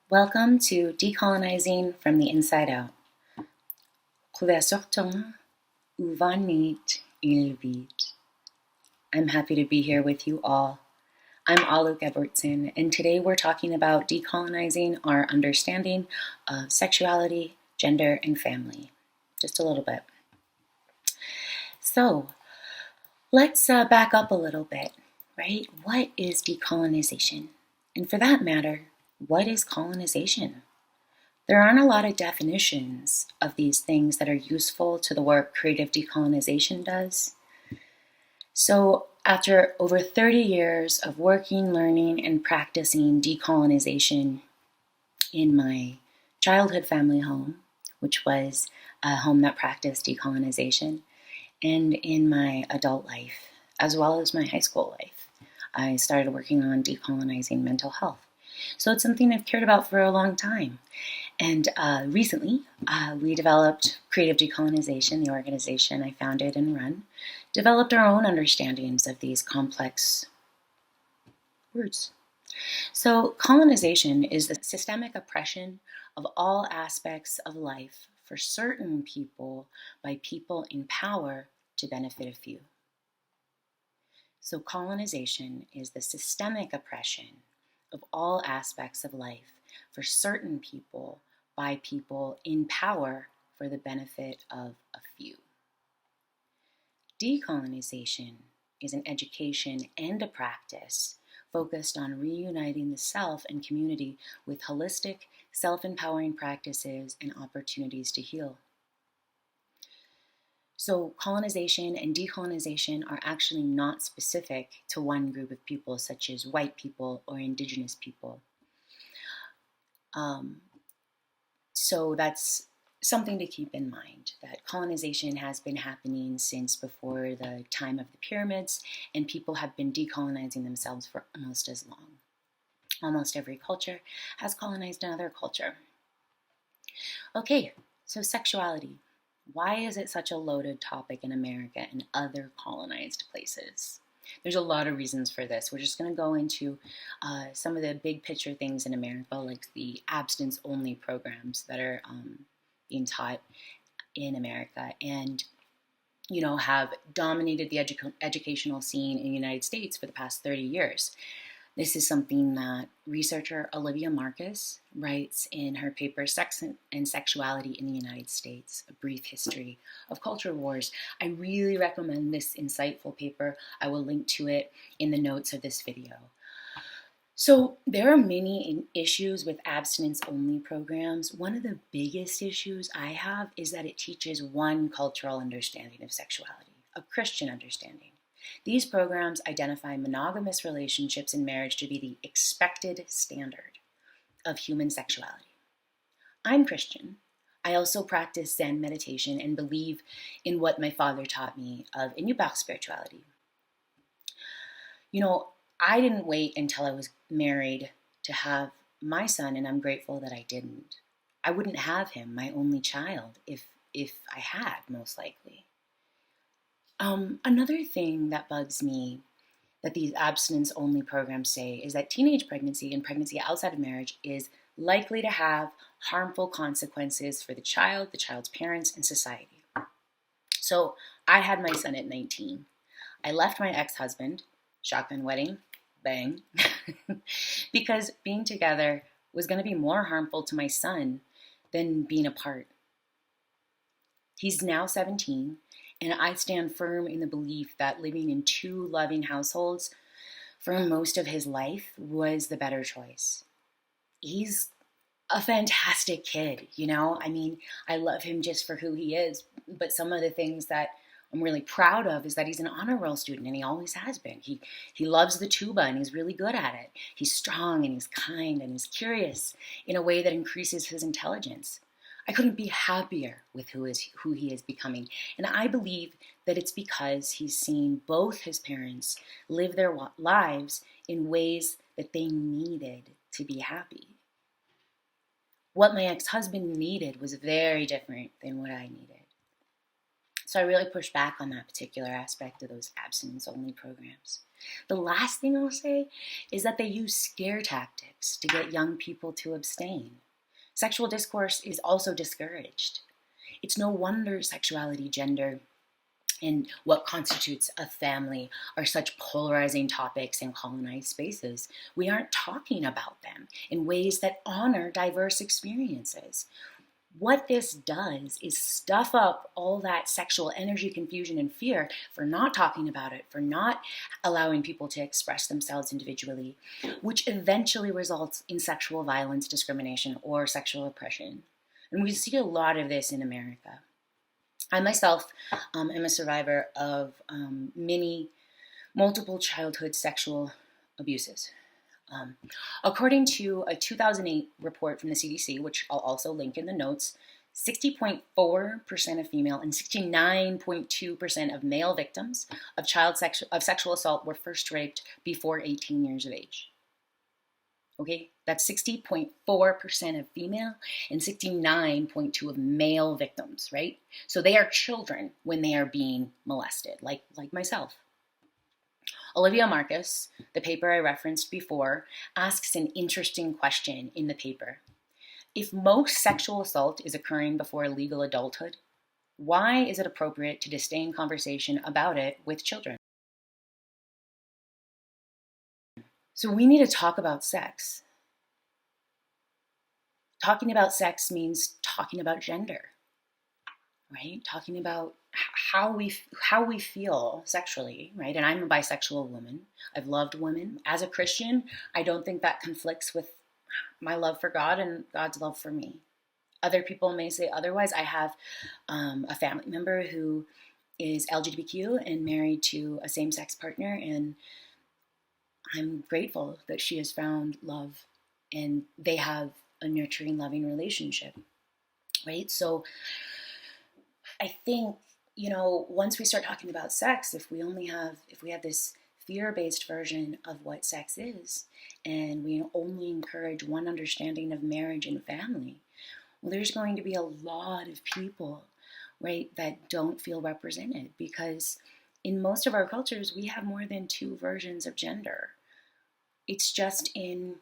Welcome to Decolonizing from the Inside Out. Couverture uvanit ilvit. I'm happy to be here with you all. I'm Aluk Edwardson, and today we're talking about decolonizing our understanding of sexuality, gender, and family. Just a little bit. So, let's back up a little bit, right? What is decolonization? And for that matter, what is colonization? There aren't a lot of definitions of these things that are useful to the work Creative Decolonization does. So, after over 30 years of working, learning, and practicing decolonization in my childhood family home, which was a home that practiced decolonization, and in my adult life, as well as my high school life, I started working on decolonizing mental health. So it's something I've cared about for a long time. And recently, we developed Creative Decolonization, the organization I founded and run, developed our own understandings of these complex words. So colonization is the systemic oppression of all aspects of life for certain people by people in power to benefit a few. So colonization is the systemic oppression of all aspects of life for certain people by people in power for the benefit of a few. Decolonization is an education and a practice focused on reuniting the self and community with holistic, self-empowering practices and opportunities to heal. So colonization and decolonization are actually not specific to one group of people, such as white people or indigenous people. So that's something to keep in mind, that colonization has been happening since before the time of the pyramids, and people have been decolonizing themselves for almost as long. Almost every culture has colonized another culture. Okay, so sexuality. Why is it such a loaded topic in America and other colonized places? There's a lot of reasons for this. We're just going to go into some of the big picture things in America, like the abstinence-only programs that are being taught in America and, have dominated the educational scene in the United States for the past 30 years. This is something that researcher Olivia Marcus writes in her paper Sex and Sexuality in the United States, A Brief History of Culture Wars. I really recommend this insightful paper. I will link to it in the notes of this video. So there are many issues with abstinence-only programs. One of the biggest issues I have is that it teaches one cultural understanding of sexuality, a Christian understanding. These programs identify monogamous relationships in marriage to be the expected standard of human sexuality. I'm Christian. I also practice Zen meditation and believe in what my father taught me of Inupiaq spirituality. I didn't wait until I was married to have my son, and I'm grateful that I didn't. I wouldn't have him, my only child, if I had, most likely. Another thing that bugs me that these abstinence-only programs say is that teenage pregnancy and pregnancy outside of marriage is likely to have harmful consequences for the child's parents, and society. So I had my son at 19. I left my ex-husband, shotgun wedding, bang, because being together was going to be more harmful to my son than being apart. He's now 17. And I stand firm in the belief that living in two loving households for most of his life was the better choice. He's a fantastic kid, I love him just for who he is. But some of the things that I'm really proud of is that he's an honor roll student, and he always has been. He loves the tuba, and he's really good at it. He's strong, and he's kind, and he's curious in a way that increases his intelligence. I couldn't be happier with who he is becoming. And I believe that it's because he's seen both his parents live their lives in ways that they needed to be happy. What my ex-husband needed was very different than what I needed. So I really push back on that particular aspect of those abstinence-only programs. The last thing I'll say is that they use scare tactics to get young people to abstain. Sexual discourse is also discouraged. It's no wonder sexuality, gender, and what constitutes a family are such polarizing topics in colonized spaces. We aren't talking about them in ways that honor diverse experiences. What this does is stuff up all that sexual energy, confusion, and fear for not talking about it, for not allowing people to express themselves individually, which eventually results in sexual violence, discrimination, or sexual oppression. And we see a lot of this in America. I myself am a survivor of multiple childhood sexual abuses. According to a 2008 report from the CDC, which I'll also link in the notes, 60.4% of female and 69.2% of male victims of sexual assault were first raped before 18 years of age. Okay, that's 60.4% of female and 69.2% of male victims, right? So they are children when they are being molested, like myself. Olivia Marcus, the paper I referenced before, asks an interesting question in the paper. If most sexual assault is occurring before legal adulthood, why is it appropriate to disdain conversation about it with children? So we need to talk about sex. Talking about sex means talking about gender, right? Talking about how we feel sexually, right? And I'm a bisexual woman. I've loved women. As a Christian, I don't think that conflicts with my love for God and God's love for me. Other people may say otherwise. I have a family member who is LGBTQ and married to a same-sex partner, and I'm grateful that she has found love and they have a nurturing, loving relationship, right? So I think, once we start talking about sex, if we have this fear-based version of what sex is, and we only encourage one understanding of marriage and family, well, there's going to be a lot of people, right, that don't feel represented, because in most of our cultures, we have more than two versions of gender. It's just in,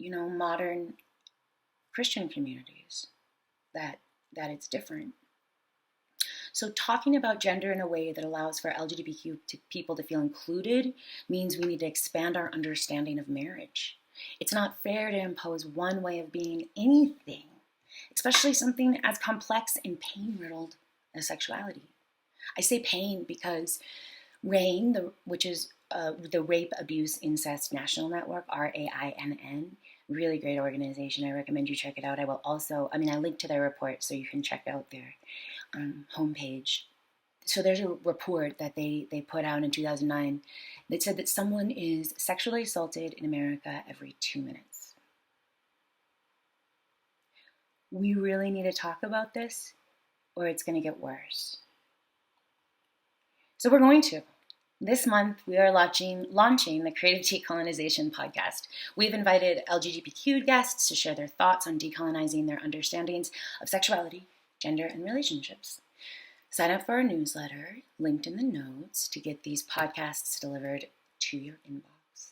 modern Christian communities that it's different. So talking about gender in a way that allows for LGBTQ people to feel included means we need to expand our understanding of marriage. It's not fair to impose one way of being anything, especially something as complex and pain-riddled as sexuality. I say pain because RAINN, which is the Rape, Abuse, Incest National Network, RAINN, really great organization. I recommend you check it out. I will also, I linked to their report so you can check out their homepage. So there's a report that they put out in 2009 that said that someone is sexually assaulted in America every 2 minutes. We really need to talk about this or it's going to get worse. So we're going to. This month, we are launching the Creative Decolonization podcast. We've invited LGBTQ guests to share their thoughts on decolonizing their understandings of sexuality, gender, and relationships. Sign up for our newsletter, linked in the notes, to get these podcasts delivered to your inbox.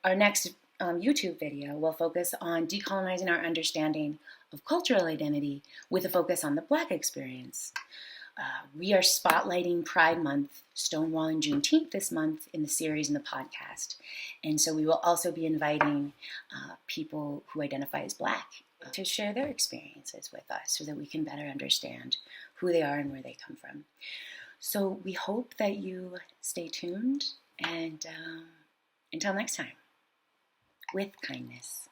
Our next YouTube video will focus on decolonizing our understanding of cultural identity with a focus on the Black experience. We are spotlighting Pride Month, Stonewall, and Juneteenth this month in the series and the podcast. And so we will also be inviting people who identify as Black to share their experiences with us so that we can better understand who they are and where they come from. So we hope that you stay tuned, and until next time, with kindness.